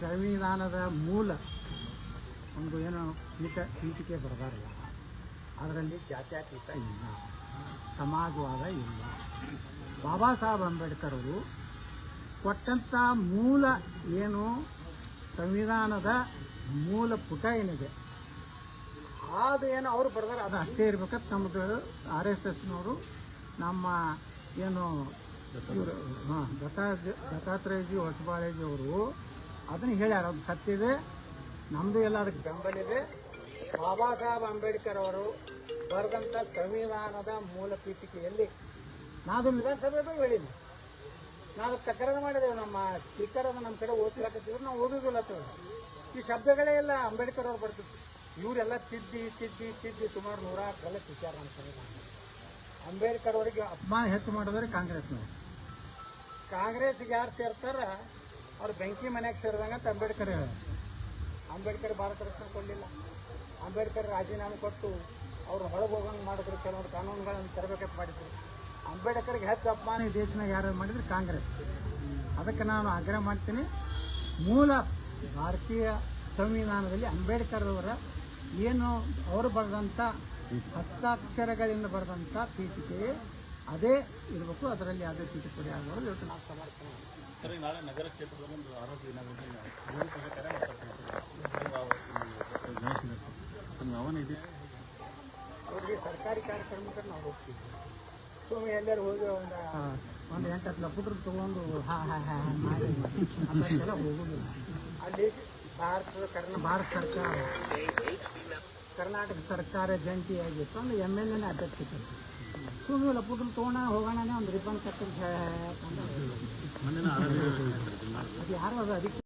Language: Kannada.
ಸಂವಿಧಾನದ ಮೂಲ ಒಂದು ಏನು ಪೀಠಿಕೆ ಬರಬಾರಲ್ಲ, ಅದರಲ್ಲಿ ಜಾತ್ಯತೀತ ಇಲ್ಲ, ಸಮಾಜವಾದ ಇಲ್ಲ. ಬಾಬಾ ಸಾಹೇಬ್ ಅಂಬೇಡ್ಕರ್ ಅವರು ಕೊಟ್ಟಂಥ ಮೂಲ ಏನು ಸಂವಿಧಾನದ ಮೂಲ ಪುಟ ಏನಿದೆ ಅದೇನು ಅವರು ಬರೆದಾರೆ ಅದು ಅಷ್ಟೇ ಇರ್ಬೇಕಂತ ನಮ್ಮದು RSSನವರು ನಮ್ಮ ಏನು ಇವರು ದತ್ತಾತ್ರೇಯಜಿ ಹೊಸಬಾಳೇಜಿ ಅವರು ಅದನ್ನು ಹೇಳ್ಯಾರ. ಅದು ಸತ್ಯ ಇದೆ, ನಮ್ಮದು ಎಲ್ಲ ಅದಕ್ಕೆ ಬೆಂಬಲ ಇದೆ. ಬಾಬಾ ಸಾಹೇಬ್ ಅಂಬೇಡ್ಕರ್ ಅವರು ಬರೆದಂಥ ಸಂವಿಧಾನದ ಮೂಲ ಪೀಠಿಕೆಯಲ್ಲಿ ನಾವು ವಿಧಾನಸಭೆದಾಗ ಹೇಳಿದ್ವಿ, ನಾವು ತಕರಾರು ಮಾಡಿದೆವು. ನಮ್ಮ ಸ್ಪೀಕರ್ ಅದು ನಮ್ಮ ಕಡೆ ಓದಿಸ್ಲಾಕತ್ತಿದ್ರು, ನಾವು ಓದೋದಿಲ್ಲ ಅಂತ. ಈ ಶಬ್ದಗಳೇ ಎಲ್ಲ ಅಂಬೇಡ್ಕರ್ ಅವ್ರು ಬರ್ತಿತ್ತು. ಇವರೆಲ್ಲ ತಿದ್ದಿ ಸುಮಾರು 106 ಕಲೆ ತಿಕ್ಕ್ಯಾರ ನಮ್ಮ ಸಂವಿಧಾನ. ಅಂಬೇಡ್ಕರ್ ಅವರಿಗೆ ಅಪಮಾನ ಹೆಚ್ಚು ಮಾಡಿದ್ರೆ ಕಾಂಗ್ರೆಸ್ಗೆ ಯಾರು ಸೇರ್ತಾರ ಅವ್ರು ಬೆಂಕಿ ಮನೆಯಾಗ ಸೇರಿದಂಗಂತ ಅಂಬೇಡ್ಕರ್ ಹೇಳ. ಅಂಬೇಡ್ಕರ್ ಭಾರತ ರತ್ನ ಕೊಡಲಿಲ್ಲ. ಅಂಬೇಡ್ಕರ್ ರಾಜೀನಾಮೆ ಕೊಟ್ಟು ಅವ್ರು ಹೊರಗೆ ಹೋಗಂಗೆ ಮಾಡಿದ್ರು, ಕೆಲವೊಂದು ಕಾನೂನುಗಳನ್ನು ತರಬೇಕಂತ ಮಾಡಿದ್ರು. ಅಂಬೇಡ್ಕರ್ಗೆ ಹೆಚ್ಚು ಅಪಮಾನ ಈ ದೇಶನಾಗ ಯಾರು ಮಾಡಿದ್ರು ಕಾಂಗ್ರೆಸ್. ಅದಕ್ಕೆ ನಾನು ಆಗ್ರಹ ಮಾಡ್ತೀನಿ, ಮೂಲ ಭಾರತೀಯ ಸಂವಿಧಾನದಲ್ಲಿ ಅಂಬೇಡ್ಕರ್ ಅವರ ಏನು ಅವರು ಬರೆದಂಥ ಹಸ್ತಾಕ್ಷರಗಳಿಂದ ಬರೆದಂಥ ಪೀಠಿಕೆ ಅದೇ ಇರಬೇಕು, ಅದರಲ್ಲಿ ಯಾವುದೇ ತಿದ್ದುಪಡಿ ಆಗಬಾರ್ದು. ಇವತ್ತು ನಾವು ಸಮರ್ಥನೆ ಸರಿ. ನಾಳೆ ನಗರ ಕ್ಷೇತ್ರದ ಒಂದು ಆರೋಗ್ಯ ಇದೆ ಅವ್ರಿಗೆ ಸರ್ಕಾರಿ ಕಾರ್ಯಕ್ರಮಕ್ಕೆ ನಾವು ಹೋಗ್ತೀವಿ. ಸುಮ್ಮನೆ ಎಲ್ಲರೂ ಹೋಗಿ ಒಂದು 8-10 ಲಕ್ಷ ತೊಗೊಂಡು ಅಂತೆಲ್ಲ ಹೋಗೋದಿಲ್ಲ. ಅಲ್ಲಿ ಭಾರತ ಸರ್ಕಾರ ಕರ್ನಾಟಕ ಸರ್ಕಾರ ಜಂಟಿಯಾಗಿತ್ತು ಅಂದ್ರೆ MLA ಅಧ್ಯಕ್ಷತೆ. ಸುಮ್ಮನೆ ಲಪುಟ್ರು ತೊಗೊಂಡ ಹೋಗೋಣ ಒಂದು ರಿಬ್ಬನ್ ಕಟ್ಟಿ ಅದು ಯಾರು ಅದು ಅದಕ್ಕೆ